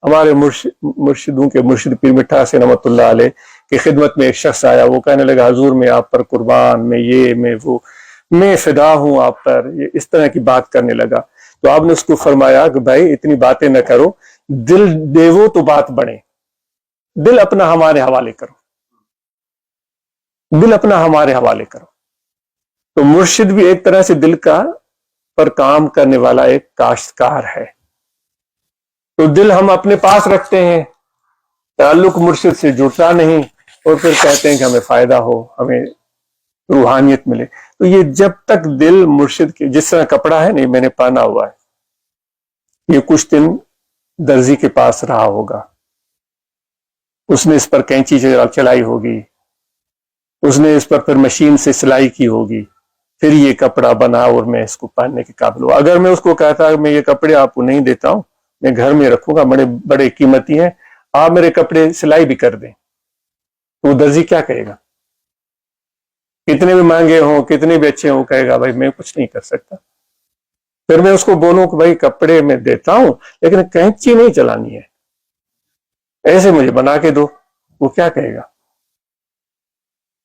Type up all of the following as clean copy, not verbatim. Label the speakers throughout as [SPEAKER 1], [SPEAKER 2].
[SPEAKER 1] ہمارے مرشدوں کے مرشد پیر مٹھا حسین رحمتullah علیہ کی خدمت میں ایک شخص آیا، وہ کہنے لگا حضور میں آپ پر قربان، میں یہ میں وہ، میں فدا ہوں آپ پر، یہ اس طرح کی بات کرنے لگا۔ تو آپ نے اس کو فرمایا کہ بھائی اتنی باتیں نہ کرو، دل دیو تو بات بڑھے، دل اپنا ہمارے حوالے کرو، دل اپنا ہمارے حوالے کرو۔ تو مرشد بھی ایک طرح سے دل کا پر کام کرنے والا ایک کاشتکار ہے۔ تو دل ہم اپنے پاس رکھتے ہیں، تعلق مرشد سے جڑتا نہیں، اور پھر کہتے ہیں کہ ہمیں فائدہ ہو، ہمیں روحانیت ملے۔ تو یہ جب تک دل مرشد کے، جس طرح کپڑا ہے نہیں میں نے پہنا ہوا ہے، یہ کچھ دن درزی کے پاس رہا ہوگا، اس نے اس پر کینچی چلائی ہوگی، اس نے اس پر پھر مشین سے سلائی کی ہوگی، پھر یہ کپڑا بنا اور میں اس کو پہننے کے قابل ہوں۔ اگر میں اس کو کہتا میں یہ کپڑے آپ کو نہیں دیتا ہوں، میں گھر میں رکھوں گا، بڑے بڑے قیمتی ہیں، آپ میرے کپڑے سلائی بھی کر دیں، تو وہ درزی کیا کہے گا؟ کتنے بھی مہنگے ہوں، کتنے بھی اچھے ہوں، کہے گا بھائی میں کچھ نہیں کر سکتا۔ پھر میں اس کو بولوں کہ بھائی کپڑے میں دیتا ہوں لیکن کینچی نہیں چلانی ہے، ایسے مجھے بنا کے دو، وہ کیا کہے گا؟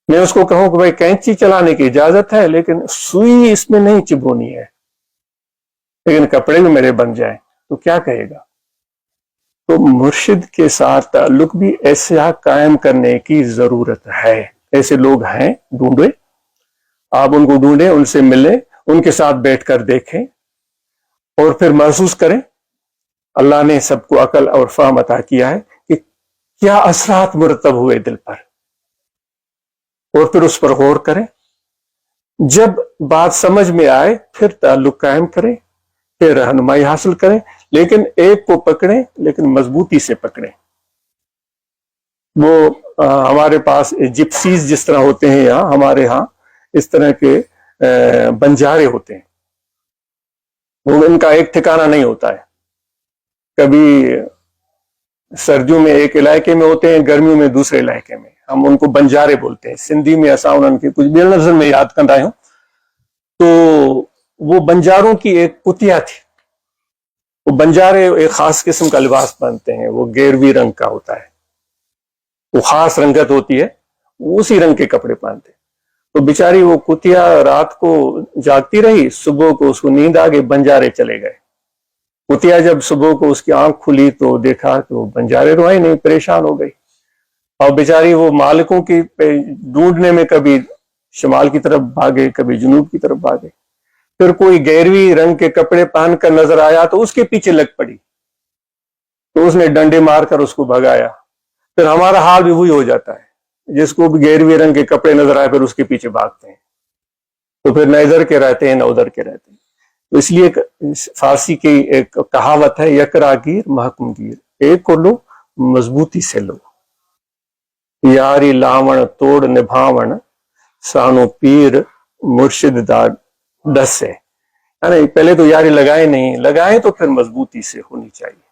[SPEAKER 1] میں اس کو کہوں کہ بھائی کینچی چلانے کی اجازت ہے لیکن سوئی اس میں نہیں چبھونی ہے، لیکن کپڑے بھی میرے بن جائیں، تو کیا کہے گا؟ تو مرشد کے ساتھ تعلق بھی ایسا قائم کرنے کی ضرورت ہے۔ ایسے لوگ ہیں، ڈھونڈے، آپ ان کو ڈھونڈیں، ان سے ملیں، ان کے ساتھ بیٹھ کر دیکھیں، اور پھر محسوس کریں۔ اللہ نے سب کو عقل اور فہم عطا کیا ہے کہ کیا اثرات مرتب ہوئے دل پر، اور پھر اس پر غور کریں۔ جب بات سمجھ میں آئے پھر تعلق قائم کریں، پھر رہنمائی حاصل کریں، لیکن ایک کو پکڑیں، لیکن مضبوطی سے پکڑیں۔ وہ ہمارے پاس جپسیز جس طرح ہوتے ہیں، یہاں ہمارے ہاں اس طرح کے بنجارے ہوتے ہیں، وہ ان کا ایک ٹھکانہ نہیں ہوتا ہے، کبھی سردیوں میں ایک علاقے میں ہوتے ہیں، گرمیوں میں دوسرے علاقے میں، ہم ان کو بنجارے بولتے ہیں۔ سندھی میں ایسا ان کے کچھ بھی نظر میں یاد کر رہا ہوں۔ تو وہ بنجاروں کی ایک کتیا تھی، وہ بنجارے ایک خاص قسم کا لباس پہنتے ہیں، وہ گیروی رنگ کا ہوتا ہے، وہ خاص رنگت ہوتی ہے، وہ اسی رنگ کے کپڑے پہنتے ہیں۔ تو بیچاری وہ کتیا رات کو جاگتی رہی، صبح کو اس کو نیند آ گئی، بنجارے چلے گئے۔ کتیا جب صبح کو اس کی آنکھ کھلی تو دیکھا کہ وہ بنجارے روئے نہیں، پریشان ہو گئی، اور بیچاری وہ مالکوں کی ڈھونڈنے میں کبھی شمال کی طرف بھاگے، کبھی جنوب کی طرف بھاگے۔ پھر کوئی گیروی رنگ کے کپڑے پہن کر نظر آیا تو اس کے پیچھے لگ پڑی، تو اس نے ڈنڈے مار کر اس کو بھگایا۔ پھر ہمارا حال بھی وہی ہو جاتا ہے، جس کو بھی گیروی رنگ کے کپڑے نظر آئے پھر اس کے پیچھے بھاگتے ہیں، تو پھر نہ ادھر کے رہتے ہیں نہ ادھر کے رہتے ہیں۔ تو اس لیے فارسی کی ایک کہاوت ہے، یکرا گیر محکم گیر، ایک کو لو مضبوطی سے لو، یاری لاون توڑ نبھاون، سانو پیر مرشد دا ڈس سے، یعنی پہلے تو یاری لگائیں نہیں، لگائیں تو پھر مضبوطی سے ہونی چاہیے۔